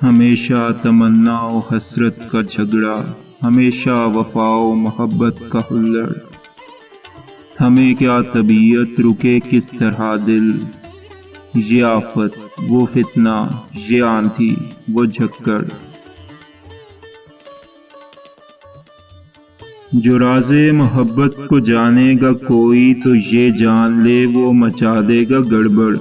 ہمیشہ تمنا و حسرت کا جھگڑا، ہمیشہ وفا و محبت کا ہلڑ، ہمیں کیا طبیعت رکے کس طرح دل، یہ آفت وہ فتنہ، یہ آندھی وہ جھکڑ۔ جو راز محبت کو جانے گا کوئی تو یہ جان لے وہ مچا دے گا گڑبڑ۔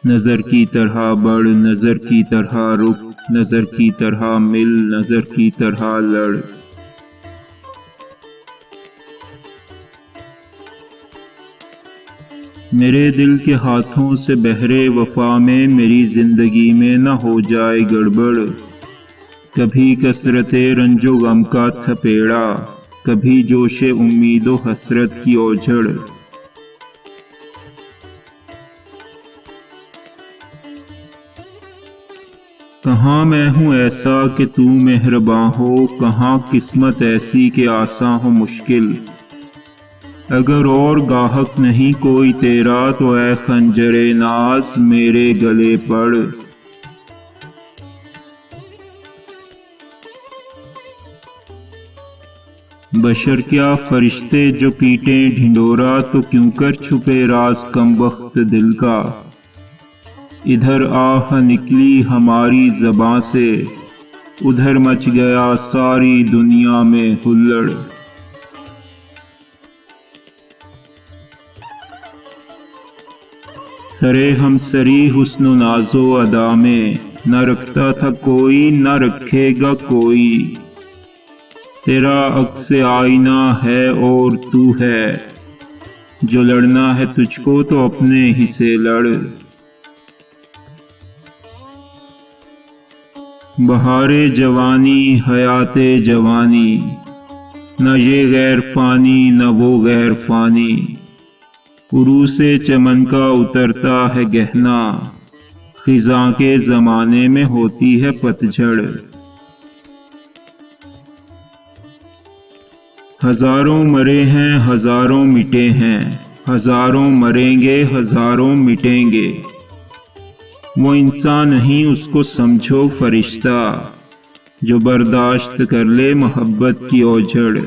نظر کی طرح بڑھ، نظر کی طرح رک، نظر کی طرح مل، نظر کی طرح لڑ۔ میرے دل کے ہاتھوں سے بحر وفا میں میری زندگی میں نہ ہو جائے گڑبڑ۔ کبھی کثرت رنج و غم کا تھپیڑا، کبھی جوش امید و حسرت کی اوجھڑ۔ کہاں میں ہوں ایسا کہ تو مہرباں ہو، کہاں قسمت ایسی کہ آساں ہو مشکل۔ اگر اور گاہک نہیں کوئی تیرا تو اے خنجر ناز میرے گلے پڑ۔ بشر کیا فرشتے جو پیٹیں ڈھنڈورا تو کیوں کر چھپے راز کم بخت دل کا۔ ادھر آہ نکلی ہماری زباں سے، ادھر مچ گیا ساری دنیا میں ہلڑ۔ سرے ہم سری حسن و ناز و ادا میں، نہ رکھتا تھا کوئی نہ رکھے گا کوئی۔ تیرا عکس آئینہ ہے اور تو ہے، جو لڑنا ہے تجھ کو تو اپنے ہی سے لڑ۔ بہار جوانی حیات جوانی، نہ یہ غیر فانی نہ وہ غیر فانی۔ عروس چمن کا اترتا ہے گہنا، خزاں کے زمانے میں ہوتی ہے پتجھڑ۔ ہزاروں مرے ہیں ہزاروں مٹے ہیں، ہزاروں مریں گے ہزاروں مٹیں گے۔ وہ انسان نہیں اس کو سمجھو فرشتہ، جو برداشت کر لے محبت کی اوجھڑ۔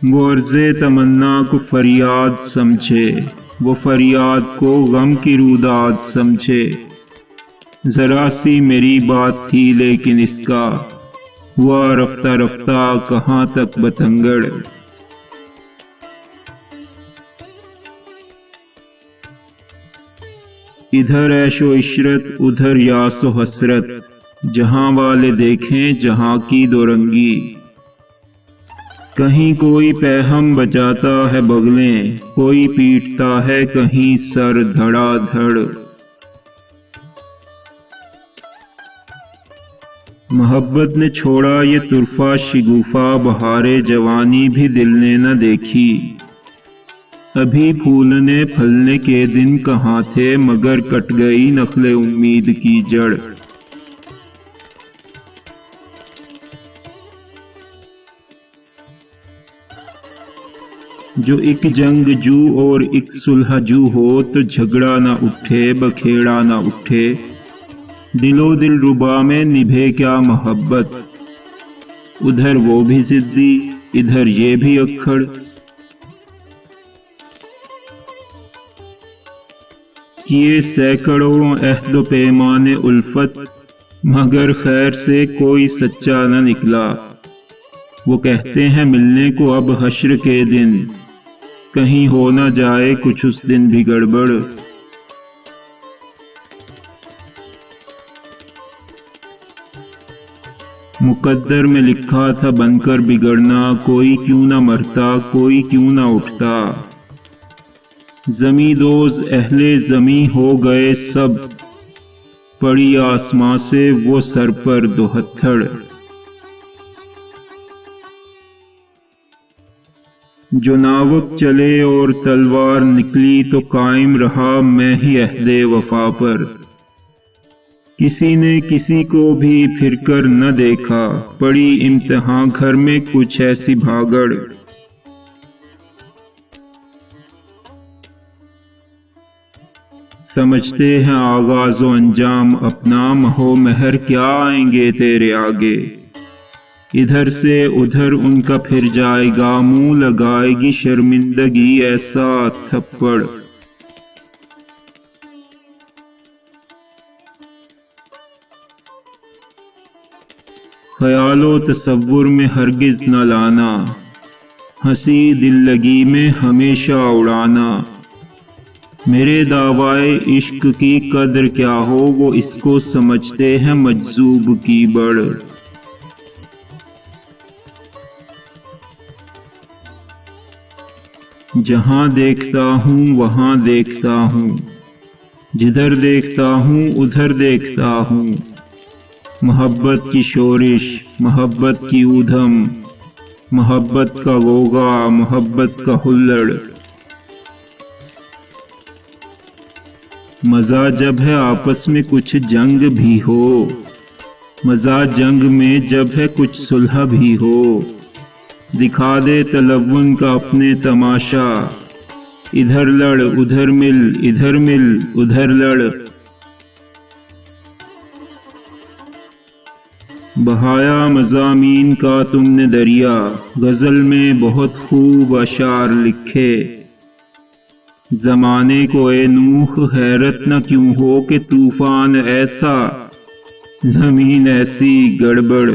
وہ عرض تمنا کو فریاد سمجھے، وہ فریاد کو غم کی روداد سمجھے۔ ذرا سی میری بات تھی لیکن اس کا ہوا رفتہ رفتہ کہاں تک بتنگڑ۔ ادھر عیش و عشرت ادھر یاس و حسرت، جہاں والے دیکھیں جہاں کی دو رنگی۔ کہیں کوئی پیہم بجاتا ہے بغلیں، کوئی پیٹتا ہے کہیں سر دھڑا دھڑ۔ محبت نے چھوڑا یہ طرفہ شگوفہ، بہار جوانی بھی دل نے نہ دیکھی۔ ابھی پھولنے پھلنے کے دن کہاں تھے، مگر کٹ گئی نخل امید کی جڑ۔ جو ایک جنگ جو اور ایک صلح جو ہو تو جھگڑا نہ اٹھے بکھیڑا نہ اٹھے۔ دل و دل ربا میں نبھے کیا محبت، ادھر وہ بھی ضدی ادھر یہ بھی اکھڑ۔ کیے سینکڑوں عہد و پیمان الفت، مگر خیر سے کوئی سچا نہ نکلا۔ وہ کہتے ہیں ملنے کو اب حشر کے دن، کہیں ہو نہ جائے کچھ اس دن بھی گڑبڑ۔ مقدر میں لکھا تھا بن کر بگڑنا، کوئی کیوں نہ مرتا کوئی کیوں نہ اٹھتا۔ زمیں دوز اہل زمیں ہو گئے سب، پڑی آسماں سے وہ سر پر دو ہتھڑ۔ جو ناوک چلے اور تلوار نکلی تو قائم رہا میں ہی عہد وفا پر۔ کسی نے کسی کو بھی پھر کر نہ دیکھا، پڑی امتحان گھر میں کچھ ایسی بھاگڑ۔ سمجھتے ہیں آغاز و انجام اپنا، مہو مہر کیا آئیں گے تیرے آگے۔ ادھر سے ادھر ان کا پھر جائے گا، منہ لگائے گی شرمندگی ایسا تھپڑ۔ خیال و تصور میں ہرگز نہ لانا، ہنسی دل لگی میں ہمیشہ اڑانا۔ میرے دعوائے عشق کی قدر کیا ہو، وہ اس کو سمجھتے ہیں مجذوب کی بڑھ۔ جہاں دیکھتا ہوں وہاں دیکھتا ہوں، جدھر دیکھتا ہوں ادھر دیکھتا ہوں۔ محبت کی شورش، محبت کی ادھم، محبت کا غوغا، محبت کا ہلڑ۔ مزہ جب ہے آپس میں کچھ جنگ بھی ہو، مزہ جنگ میں جب ہے کچھ صلح بھی ہو۔ دکھا دے تلون کا اپنے تماشا، ادھر لڑ ادھر مل، ادھر مل ادھر لڑ۔ بہایا مضامین کا تم نے دریا، غزل میں بہت خوب اشعار لکھے۔ زمانے کو اے نوح حیرت نہ کیوں ہو کہ طوفان ایسا، زمین ایسی گڑبڑ۔